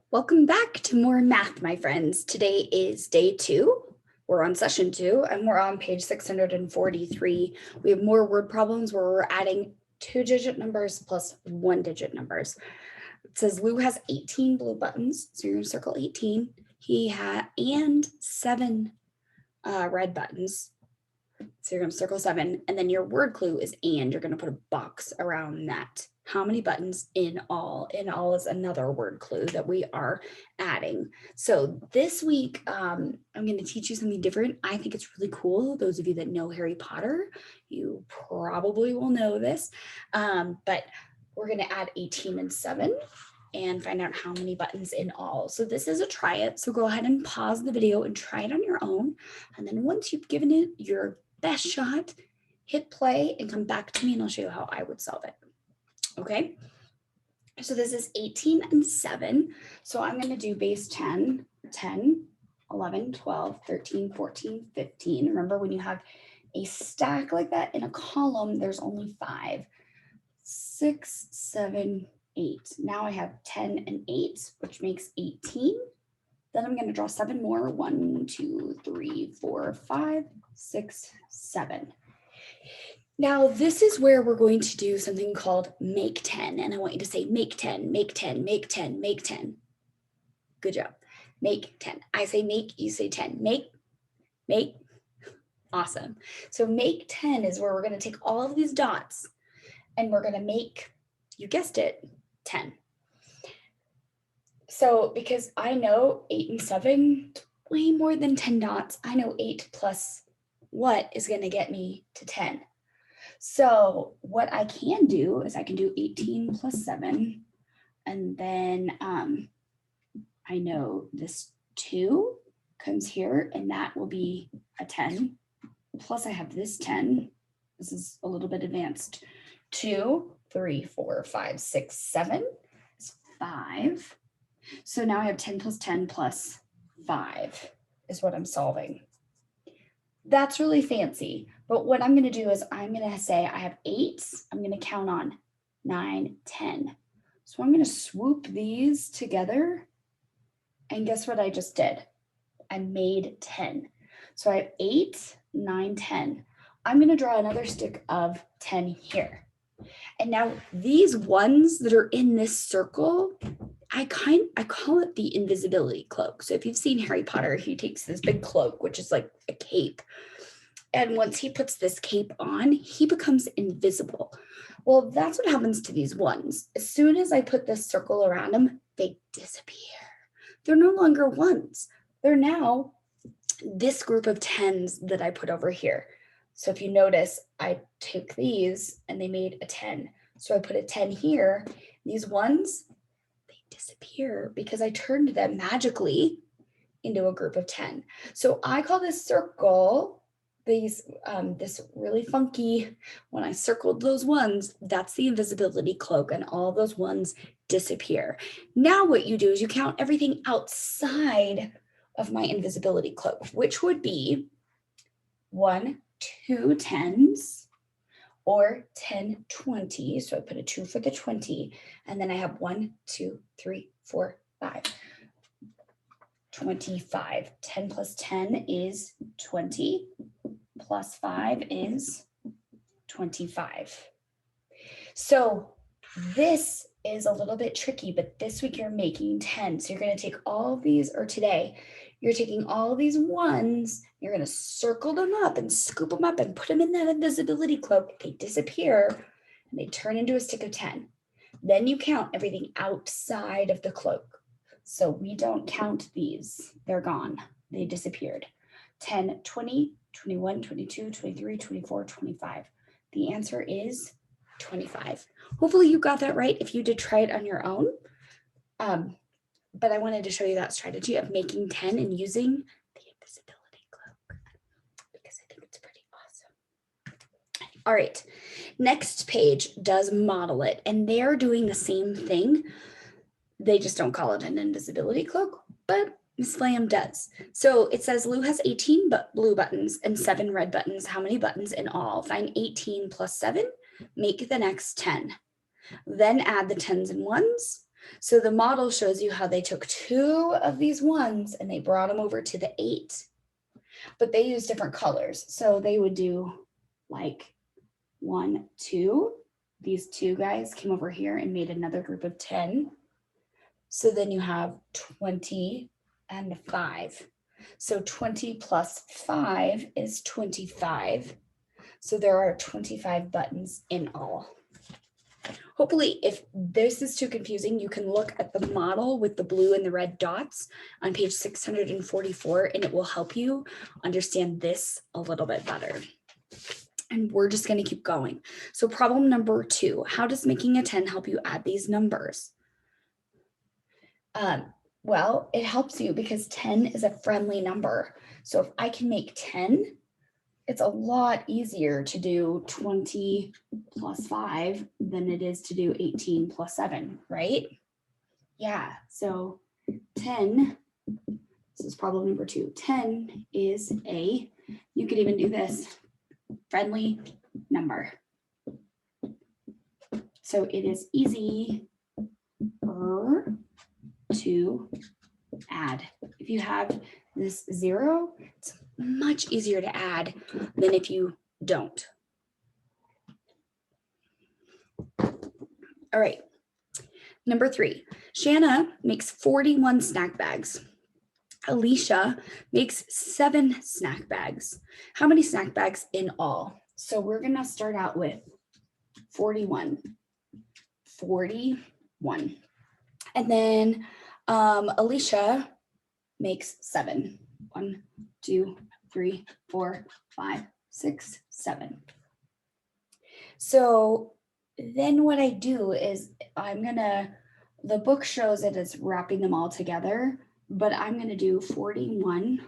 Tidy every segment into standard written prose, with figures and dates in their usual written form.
Welcome back to more math, my friends. Today is day 2. We're on session 2 and we're on page 643. We have more word problems where we're adding 2-digit numbers plus 1-digit numbers. It says Lou has 18 blue buttons, so you're going to circle 18. He had and 7 red buttons, so you're going to circle 7. And then your word clue is and. You're going to put a box around that. How many buttons in all? In all is another word clue that we are adding. So this week, I'm going to teach you something different. I think it's really cool. Those of you that know Harry Potter, you probably will know this, but we're going to add 18 and 7 and find out how many buttons in all. So this is a try it. So go ahead and pause the video and try it on your own. And then once you've given it your best shot, hit play and come back to me and I'll show you how I would solve it. Okay, so this is 18 and 7. So I'm going to do base 10, 10, 11, 12, 13, 14, 15. Remember, when you have a stack like that in a column, there's only 5, 6, 7, 8. Now I have 10 and 8, which makes 18. Then I'm going to draw 7 more. 1, 2, 3, 4, 5, 6, 7. Now, this is where we're going to do something called make 10. And I want you to say make 10, make 10, make 10, make 10. Good job. Make 10. I say make, you say 10. Make. Awesome. So make 10 is where we're going to take all of these dots and we're going to make, you guessed it, 10. So because I know 8 and 7, way more than 10 dots, I know 8 plus what is going to get me to 10. So what I can do is I can do 18 plus 7, and then I know this 2 comes here, and that will be a 10. Plus I have this 10. This is a little bit advanced. 2, 3, 4, 5, 6, 7 is 5. So now I have 10 plus 10 plus 5 is what I'm solving. That's really fancy, but what I'm going to do is I'm going to say I have 8. I'm going to count on 9, 10. So I'm going to swoop these together, and guess what I just did? I made 10. So I have 8, 9, 10. I'm going to draw another stick of 10 here. And now these ones that are in this circle, I call it the invisibility cloak. So if you've seen Harry Potter, he takes this big cloak, which is like a cape. And once he puts this cape on, he becomes invisible. Well, that's what happens to these ones. As soon as I put this circle around them, they disappear. They're no longer ones. They're now this group of 10s that I put over here. So if you notice, I took these and they made a 10. So I put a 10 here. These ones, they disappear because I turned them magically into a group of 10. So I call this circle, this really funky, when I circled those ones, that's the invisibility cloak, and all those ones disappear. Now what you do is you count everything outside of my invisibility cloak, which would be 1, 2 10s, or 10 20. So I put a 2 for the 20, and then I have 1, 2, 3, 4, 5. 25. 10 plus 10 is 20, plus 5 is 25. So this is a little bit tricky, but this week you're making 10. So you're going to take all of these, or today, you're taking all of these ones, you're going to circle them up and scoop them up and put them in that invisibility cloak. They disappear and they turn into a stick of 10. Then you count everything outside of the cloak. So we don't count these. They're gone. They disappeared. 10, 20, 21, 22, 23, 24, 25. The answer is 25. Hopefully you got that right if you did try it on your own. But I wanted to show you that strategy of making 10 and using the invisibility cloak because I think it's pretty awesome. All right, next page does model it, and they're doing the same thing. They just don't call it an invisibility cloak, but Miss Flam does. So it says Lou has 18 blue buttons and 7 red buttons. How many buttons in all? Find 18 plus 7, make the next 10. Then add the 10s and 1s. So the model shows you how they took 2 of these 1s and they brought them over to the 8, but they use different colors. So they would do like 1, 2. These 2 guys came over here and made another group of 10. So then you have 20 and 5. So 20 plus 5 is 25. So there are 25 buttons in all. Hopefully, if this is too confusing, you can look at the model with the blue and the red dots on page 644, and it will help you understand this a little bit better. And we're just going to keep going. So problem number 2, how does making a 10 help you add these numbers? Well, it helps you because 10 is a friendly number. So if I can make 10, it's a lot easier to do 20 plus 5 than it is to do 18 plus 7, right? Yeah, so 10, this is problem number 2. 10 is a, you could even do this, friendly number. So it is easy to add. If you have this 0, it's much easier to add than if you don't. All right. Number 3, Shanna makes 41 snack bags. Alicia makes 7 snack bags. How many snack bags in all? So we're going to start out with 41. 41. And then Alicia makes 7. 1, 2, 3, 4, 5, 6, 7. So then what I do is the book shows it as wrapping them all together, but I'm going to do 41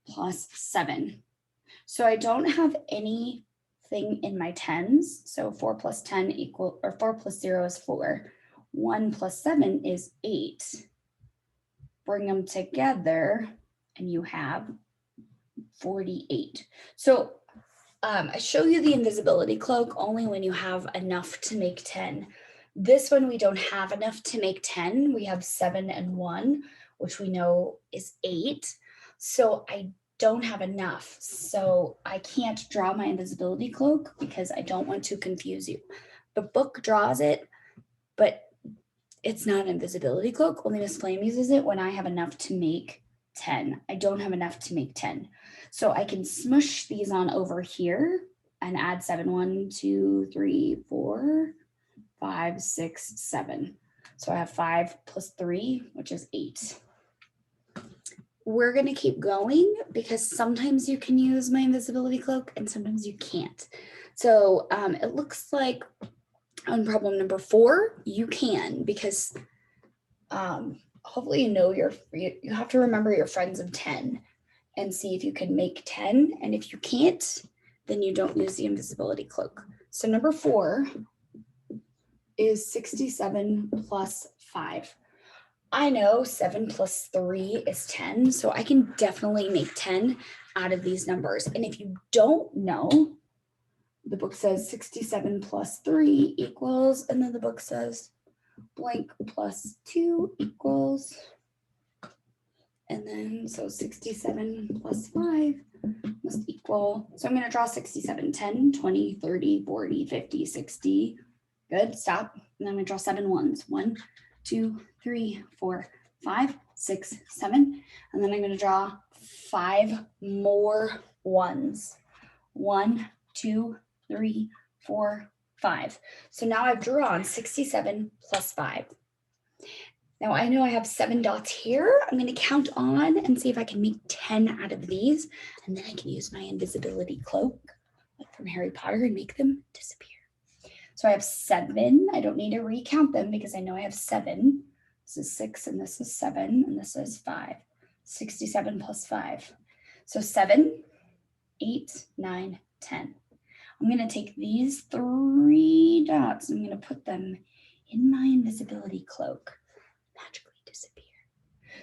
plus 7. So I don't have anything in my tens. So 4 plus 10 equal, or 4 plus 0 is 4. 1 plus 7 is 8. Bring them together and you have 48. So I show you the invisibility cloak only when you have enough to make 10. This one, we don't have enough to make 10. We have 7 and 1, which we know is 8. So I don't have enough. So I can't draw my invisibility cloak because I don't want to confuse you. The book draws it, but it's not an invisibility cloak. Only Miss Flame uses it when I have enough to make 10. I don't have enough to make 10. So I can smush these on over here and add 7. 1, 2, 3, 4, 5, 6, 7. So I have 5 plus 3, which is 8. We're going to keep going because sometimes you can use my invisibility cloak and sometimes you can't. So it looks like on problem number 4, you can, because hopefully you have to remember your friends of 10 and see if you can make 10. And if you can't, then you don't use the invisibility cloak. So number 4 is 67 plus 5. I know 7 plus 3 is 10, so I can definitely make 10 out of these numbers. And if you don't know, the book says 67 plus 3 equals, and then the book says blank plus 2 equals, and then so 67 plus 5 must equal, so I'm going to draw 67, 10, 20, 30, 40, 50, 60. Good, stop. And then I'm going to draw 7 ones. 1, 2, 3, 4, 5, 6, 7. And then I'm going to draw 5 more ones. 1, 2, 3, 4, 5. So now I've drawn 67 plus 5. Now I know I have 7 dots here. I'm going to count on and see if I can make 10 out of these. And then I can use my invisibility cloak, like from Harry Potter, and make them disappear. So I have 7. I don't need to recount them because I know I have 7. This is 6 and this is 7 and this is 5. 67 plus 5. So 7, 8, 9, 10. I'm going to take these 3 dots. I'm going to put them in my invisibility cloak. Magically disappear.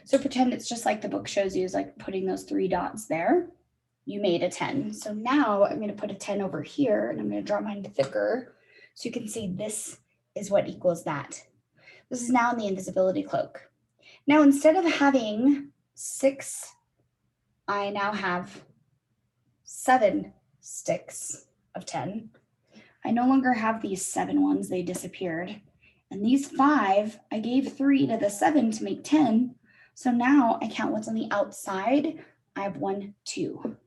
So pretend it's just like the book shows you, is like putting those 3 dots there. You made a 10. So now I'm going to put a 10 over here and I'm going to draw mine thicker so you can see this is what equals that. This is now in the invisibility cloak. Now, instead of having 6, I now have 7 sticks of 10. I no longer have these 7 ones, they disappeared. And these 5, I gave 3 to the 7 to make 10. So now I count what's on the outside. I have 1, 2.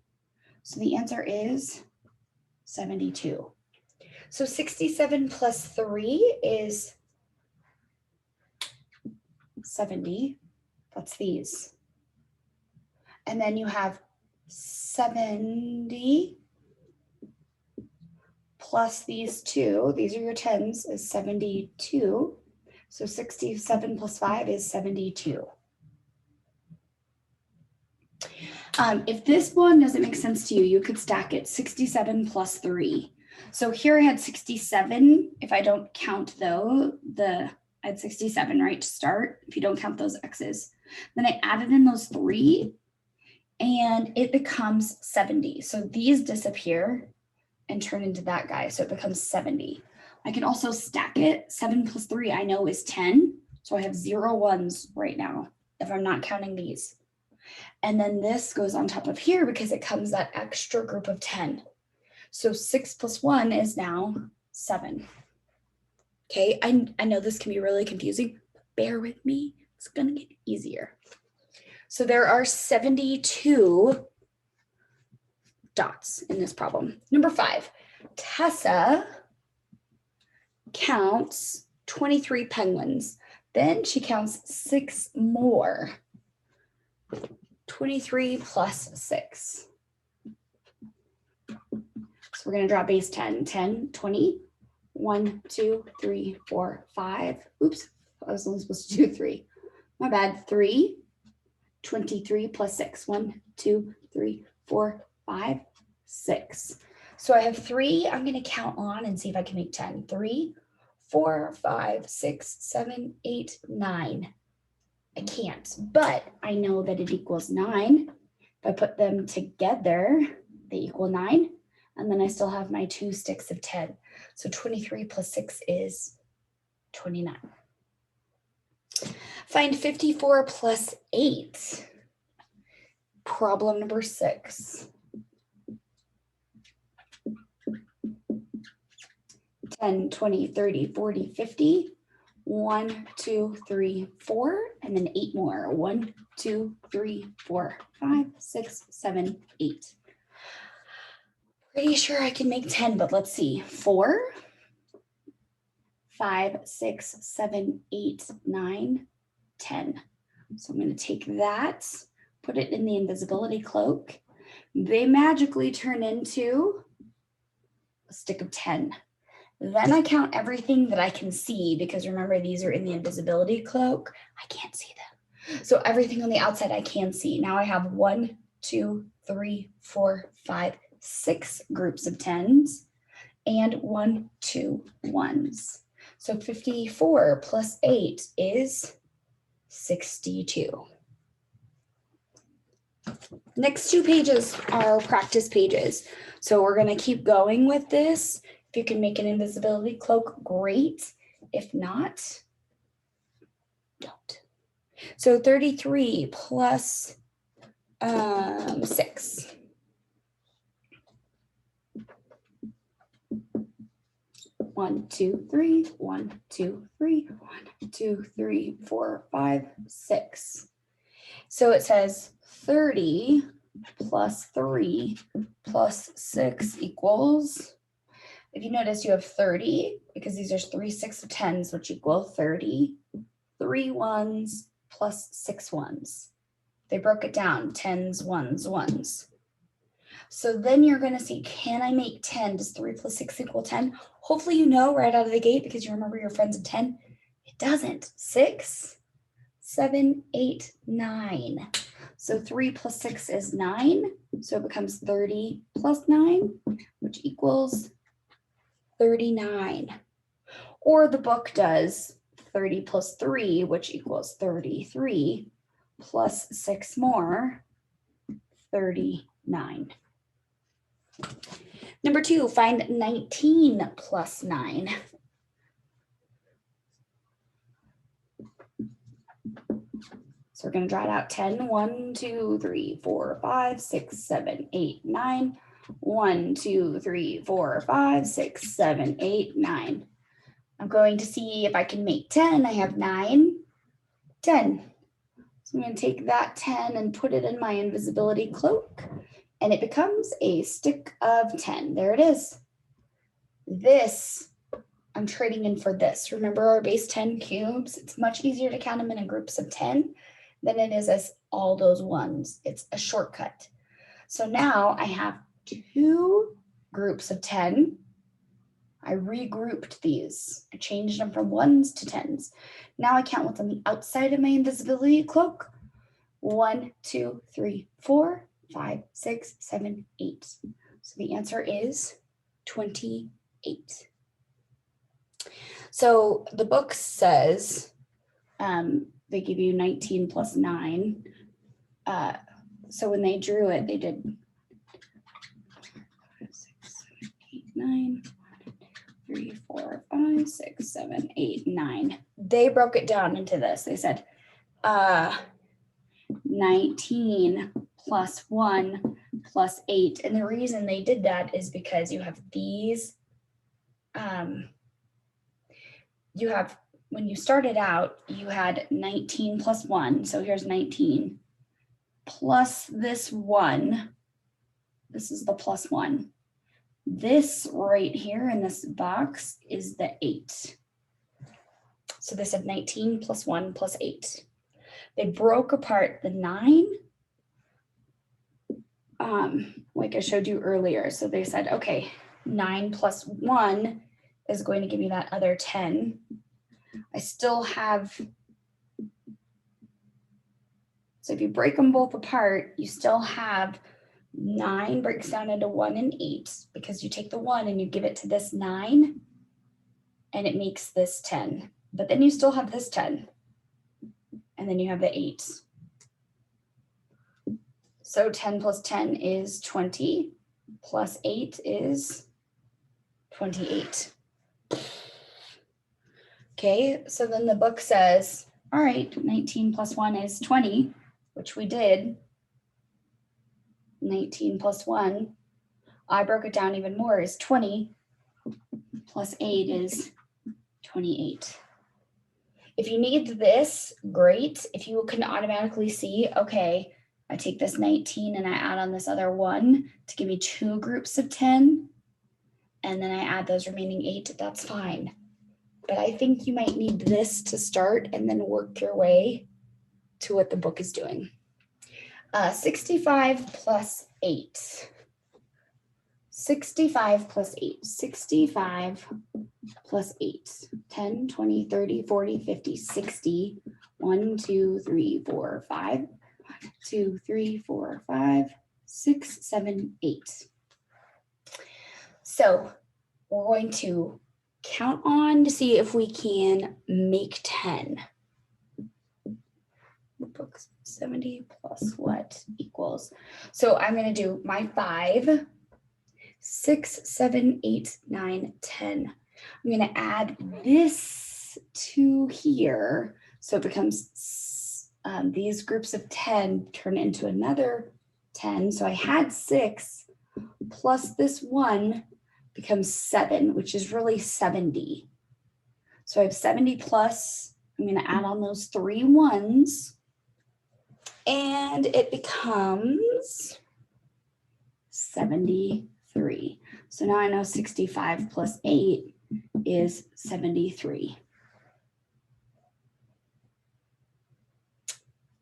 So the answer is 72. So 67 plus 3 is 70. That's these. And then you have 70 plus these 2. These are your 10s, is 72. So 67 plus 5 is 72. If this one doesn't make sense to you, you could stack it 67 plus 3. So here I had 67. If I don't count though, I had 67, right, to start, if you don't count those X's. Then I added in those 3 and it becomes 70. So these disappear and turn into that guy. So it becomes 70. I can also stack it. 7 plus 3 I know is 10. So I have 0 ones right now if I'm not counting these. And then this goes on top of here because it comes that extra group of 10. So 6 plus 1 is now 7. Okay, I know this can be really confusing, but bear with me. It's going to get easier. So there are 72 dots in this problem. Number 5, Tessa counts 23 penguins. Then she counts 6 more. 23 plus 6. So we're going to draw base 10, 10, 20, 1, 2, 3, 4, 5. Oops, I was only supposed to do 3. My bad, 3, 23 plus 6. 1, 2, 3, 4, 5, 6. So I have 3. I'm going to count on and see if I can make 10. 3, 4, 5, 6, 7, 8, 9. I can't, but I know that it equals 9. If I put them together, they equal 9. And then I still have my 2 sticks of 10. So 23 plus 6 is 29. Find 54 plus 8. Problem number 6. 10, 20, 30, 40, 50. 1, 2, 3, 4, and then 8 more. 1, 2, 3, 4, 5, 6, 7, 8. Pretty sure I can make 10, but let's see. 4, 5, 6, 7, 8, 9, 10. So I'm going to take that, put it in the invisibility cloak. They magically turn into a stick of 10. Then I count everything that I can see because remember, these are in the invisibility cloak. I can't see them. So everything on the outside I can see. Now I have 1, 2, 3, 4, 5, 6 groups of 10s and 1, 2 1s. So 54 plus 8 is 62. Next 2 pages are practice pages. So we're going to keep going with this. If you can make an invisibility cloak, great. If not, don't. So 33 plus 6. 1, 2, 3, 1, 2, 3, 1, 2, 3, 4, 5, 6. So it says 30 plus 3 plus 6 equals, if you notice, you have 30 because these are 3 6 of 10s, which equal 30. 3 1s plus 6 1s. They broke it down, 10s, 1s, 1s. So then you're going to see, can I make 10? Does 3 plus 6 equal 10? Hopefully you know right out of the gate because you remember your friends of 10. It doesn't. 6, 7, 8, 9. So 3 plus 6 is 9. So it becomes 30 plus 9, which equals 39. Or the book does 30 plus 3, which equals 33, plus 6 more, 39. Number 2, find 19 plus 9. So we're going to draw it out 10. 1, 2, 3, 4, 5, 6, 7, 8, 9. 1, 2, 3, 4, 5, 6, 7, 8, 9. I'm going to see if I can make 10. I have 9, 10. So I'm going to take that 10 and put it in my invisibility cloak, and it becomes a stick of 10. There it is. This, I'm trading in for this. Remember our base 10 cubes? It's much easier to count them in groups of 10 than it is as all those ones. It's a shortcut. So now I have 2 groups of 10. I regrouped these. I changed them from 1s to 10s. Now I count what's on the outside of my invisibility cloak. 1, 2, 3, 4, 5, 6, 7, 8. So the answer is 28. So the book says they give you 19 plus 9. So when they drew it, they did 5, 6, 7, 8, 9. 3, 4, 5, 6, 7, 8, 9. They broke it down into this. They said 19 plus 1 plus 8. And the reason they did that is because you have these. You have, when you started out, you had 19 plus 1. So here's 19 plus this 1. This is the plus 1. This right here in this box is the 8. So they said 19 plus 1 plus 8. They broke apart the 9, like I showed you earlier. So they said, okay, 9 plus 1 is going to give me that other 10. I still have, so if you break them both apart, you still have 9 breaks down into 1 and 8 because you take the 1 and you give it to this 9 and it makes this 10. But then you still have this 10 and then you have the 8. So 10 plus 10 is 20 plus 8 is 28. Okay, so then the book says, all right, 19 plus 1 is 20, which we did. 19 plus 1, I broke it down even more, is 20 plus 8 is 28. If you need this, great. If you can automatically see, okay, I take this 19 and I add on this other 1 to give me 2 groups of 10, and then I add those remaining 8, that's fine. But I think you might need this to start and then work your way to what the book is doing. 65 plus 8. 65 plus 8. 65 plus 8. 10, 20, 30, 40, 50, 60. 1, 2, 3, 4, 5. 1, 2, 3, 4, 5, 6, 7, 8. So we're going to count on to see if we can make 10. Book 70 plus what equals? So I'm going to do my 5, 6, 7, 8, 9, 10. I'm going to add this to here. So it becomes these groups of 10 turn into another 10. So I had 6 plus this 1 becomes 7, which is really 70. So I have 70 plus, I'm going to add on those 3 1s. And it becomes 73. So now I know 65 plus 8 is 73.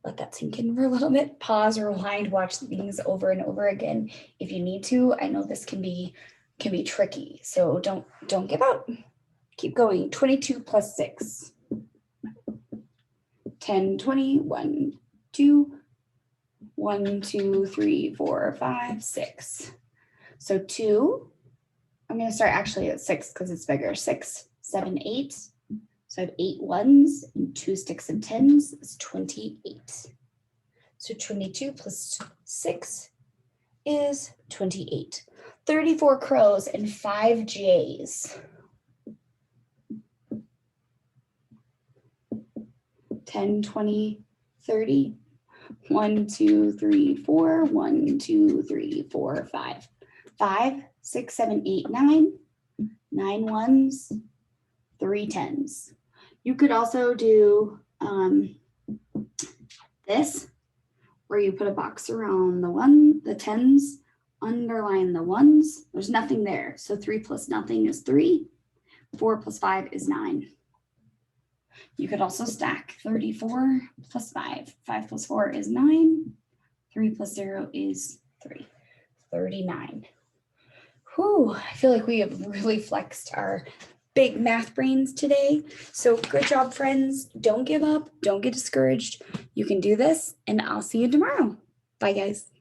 Let that sink in for a little bit. Pause, rewind, watch things over and over again if you need to. I know this can be tricky, so don't give up. Keep going. 22 plus 6. 10, 20, 1, 2, 1, 2, 3, 4, 5, 6. So 2, I'm going to start actually at 6 because it's bigger. 6, 7, 8. So I have 8 1s and 2 sticks of 10s is 28. So 22 plus 6 is 28. 34 crows and 5 jays. 10, 20, 30. 1, 2, 3, 4. 1, 2, 3, 4, 5. 5, 6, 7, 8, 9. 9 ones, 3 tens. You could also do this, where you put a box around the tens, underline the ones. There's nothing there. So 3 plus nothing is 3. 4 plus 5 is 9. You could also stack 34 plus 5. 5 plus 4 is 9. 3 plus 0 is 3. 39. Whew, I feel like we have really flexed our big math brains today. So good job, friends. Don't give up. Don't get discouraged. You can do this, and I'll see you tomorrow. Bye, guys.